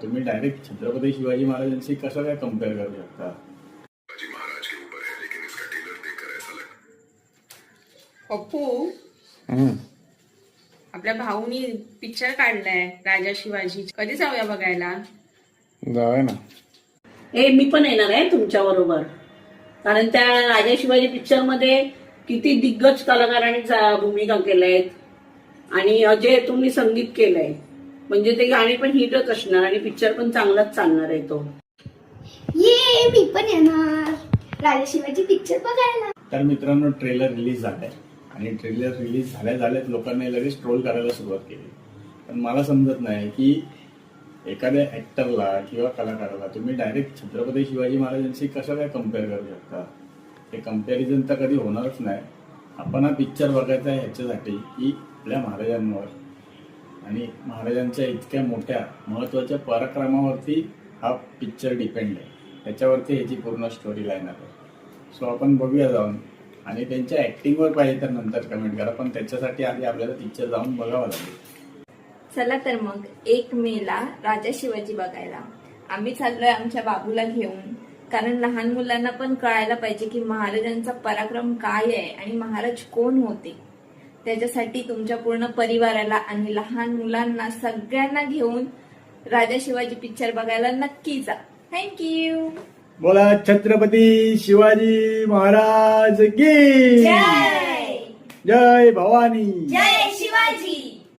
तुम्ही डायरेक्ट छत्रपती शिवाजी महाराजांशी कसं काय कम्पेअर करू शकता? पप्पू, आपल्या भाऊनी पिक्चर काढलाय राजा शिवाजी, कधी जाऊया बघायला? जाऊया ना. मी पण येणार आहे तुमच्या बरोबर, कारण त्या राजा शिवाजी पिक्चर मध्ये किती दिग्गज कलाकारांनी भूमिका केल्यात आणि अजय तुम्ही संगीत केलंय, म्हणजे ते गाणी पण हिटच असणार आणि पिक्चर पण चांगलाच चालणार आहे तो. ये मी पण येणार राजा शिवाजी पिक्चर बघायला. तर मित्रांनो, ट्रेलर रिलीज झालाय आणि ट्रेलर रिलीज झाल्याच लोकांनी लगेच ट्रोल करायला सुरुवात केली. पण मला समजत नाही की एखाद्या ऍक्टरला किंवा कलाकाराला तुम्ही डायरेक्ट छत्रपती शिवाजी महाराजांशी कसं काय कम्पेअर करू शकता? ते कम्पॅरिझन तर कधी होणारच नाही. आपण हा पिक्चर बघायचा आहे ह्याच्यासाठी की आपल्या महाराजांवर आणि महाराजांच्या इतक्या मोठ्या महत्वाच्या पराक्रमावरती हा पिक्चर डिपेंड आहे. त्याच्यावरती ह्याची पूर्ण स्टोरी लाईन आहे. सो आपण बघूया जाऊन, आणि त्यांच्या ऍक्टिंगवर पाहिजे तर नंतर कमेंट करा, पण त्याच्यासाठी आधी आपल्याला पिक्चर जाऊन बघावं लागेल. चला तर मग 1 मेला राजा शिवाजी बघायला आम्ही चाललोय आमच्या बाबूला घेऊन, कारण लहान मुलांना पण कळायला पाहिजे की महाराजांचा पराक्रम काय आहे आणि महाराज कोण होते. त्याच्यासाठी तुमच्या पूर्ण परिवाराला आणि लहान मुलांना सगळ्यांना घेऊन राजा शिवाजी पिक्चर बघायला नक्की जा. थँक्यू. बोला छत्रपती शिवाजी महाराज की जय जय भवानी. जय शिवाजी.